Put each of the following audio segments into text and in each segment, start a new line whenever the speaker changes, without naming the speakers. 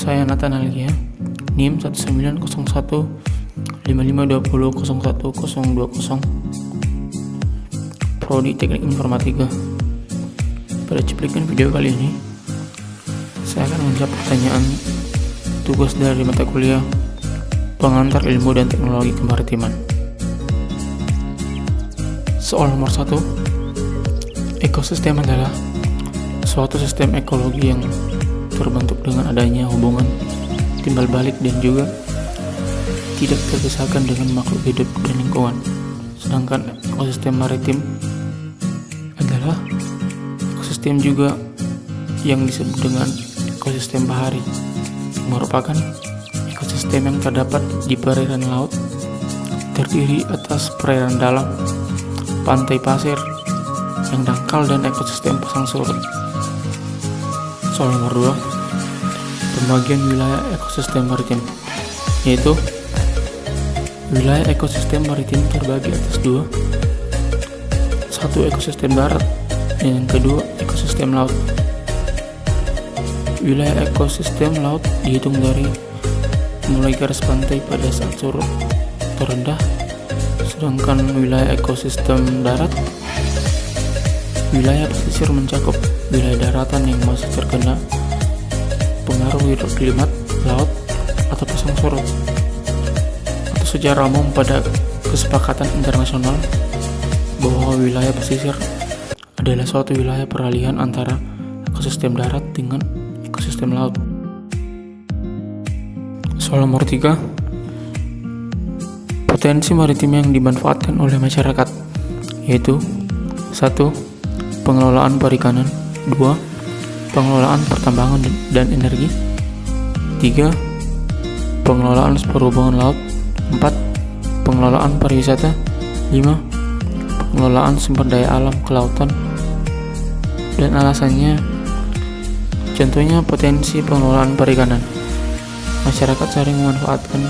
Saya Nathanalia, NIM 1901 5520 01 020, Prodi Teknik Informatika. Pada cuplikan video kali ini, saya akan menjawab pertanyaan tugas dari mata kuliah Pengantar Ilmu dan Teknologi Kemaritiman. Soal nomor 1, ekosistem adalah suatu sistem ekologi yang terbentuk dengan adanya hubungan timbal balik dan juga tidak terpisahkan dengan makhluk hidup dan lingkungan. Sedangkan ekosistem maritim adalah ekosistem juga yang disebut dengan ekosistem bahari, merupakan ekosistem yang terdapat di perairan laut, terdiri atas perairan dalam, pantai pasir yang dangkal, dan ekosistem pasang surut. Soal nomor 2, pembagian wilayah ekosistem maritim, yaitu wilayah ekosistem maritim terbagi atas 2, satu ekosistem darat dan yang kedua ekosistem laut. Wilayah ekosistem laut dihitung dari mulai garis pantai pada saat surut terendah, sedangkan wilayah ekosistem darat, wilayah pesisir mencakup wilayah daratan yang masih terkena pengaruh hidroklimat laut atau pasang surut. Atau secara umum pada kesepakatan internasional bahwa wilayah pesisir adalah suatu wilayah peralihan antara ekosistem darat dengan ekosistem laut. Soal nomor 3, potensi maritim yang dimanfaatkan oleh masyarakat, yaitu 1. Pengelolaan perikanan, 2. Pengelolaan pertambangan dan energi, 3. Pengelolaan perhubungan laut, 4. Pengelolaan pariwisata, 5. Pengelolaan sumber daya alam kelautan dan alasannya. Contohnya potensi pengelolaan perikanan. Masyarakat sering memanfaatkan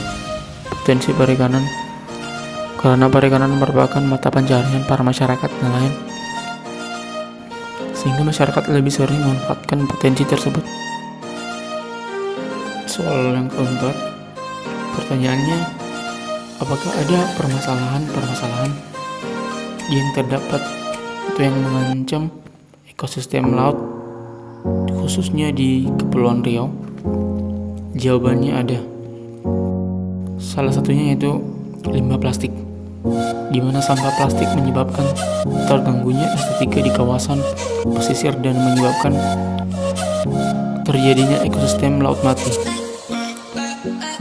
potensi perikanan karena perikanan merupakan mata pencaharian para masyarakat nelayan, sehingga masyarakat lebih sering memanfaatkan potensi tersebut. Soal yang keempat, pertanyaannya, apakah ada permasalahan yang terdapat atau yang mengancam ekosistem laut, khususnya di Kepulauan Riau? Jawabannya ada. Salah satunya yaitu limbah plastik, di mana sampah plastik menyebabkan terganggunya estetika di kawasan pesisir dan menyebabkan terjadinya ekosistem laut mati.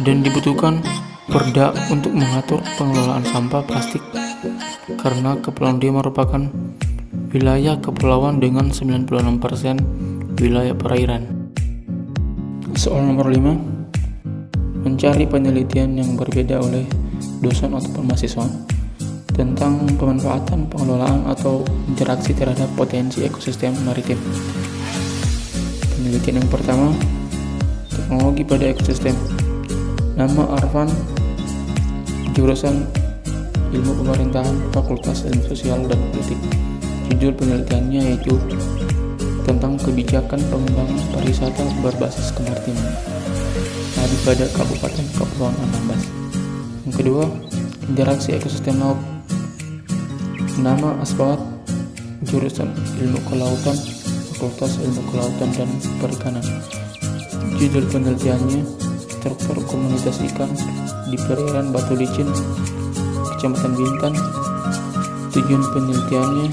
Dan dibutuhkan perda untuk mengatur pengelolaan sampah plastik karena Kepulauan Riau merupakan wilayah kepulauan dengan 96% wilayah perairan. Soal nomor 5, mencari penelitian yang berbeda oleh dosen ataupun mahasiswa tentang pemanfaatan, pengelolaan, atau interaksi terhadap potensi ekosistem maritim. Penelitian yang pertama, teknologi pada ekosistem. Nama Arfan, jurusan Ilmu Pemerintahan, Fakultas Ilmu Sosial dan Politik. Judul penelitiannya yaitu tentang kebijakan pengembangan pariwisata berbasis kemaritiman pada Kabupaten Kepulauan Anambas. Yang kedua, interaksi ekosistem laut. Nama Asfawat, jurusan Ilmu Kelautan, Fakultas Ilmu Kelautan dan Perikanan. Judul penelitiannya struktur komunitas ikan di perairan Batu Licin, Kecamatan Bintan. Tujuan penelitiannya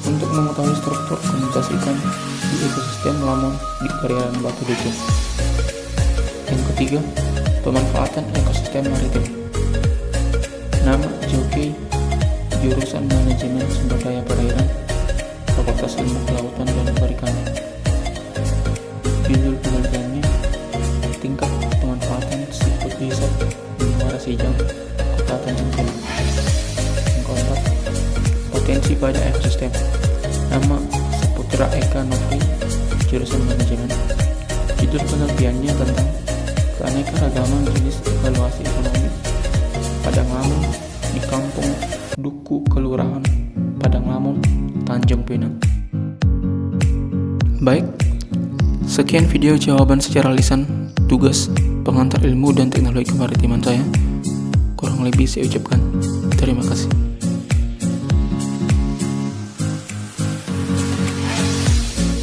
untuk mengetahui struktur komunitas ikan di ekosistem lamun di perairan Batu Licin. Yang ketiga, pemanfaatan ekosistem maritim. Nama Joki, jurusan Manajemen Sumber Daya Perairan, Fakultas Ilmu Kelautan dan Perikanan. Judul penelitiannya tingkat pemanfaatan seafood resort di Muara Sijam, Kota Tanjung Pinang. Yang keempat, potensi pada ekosistem. Nama Saputra Eka Nofri, jurusan Manajemen. Judul penelitiannya tentang keanekaragaman jenis evaluasi ekonomi Padang Lamun di Kampung Duku, Kelurahan Padang Lamun, Tanjung Pinang. Baik, Sekian video jawaban secara lisan tugas pengantar ilmu dan teknologi kemaritiman saya. Kurang lebih saya ucapkan terima kasih.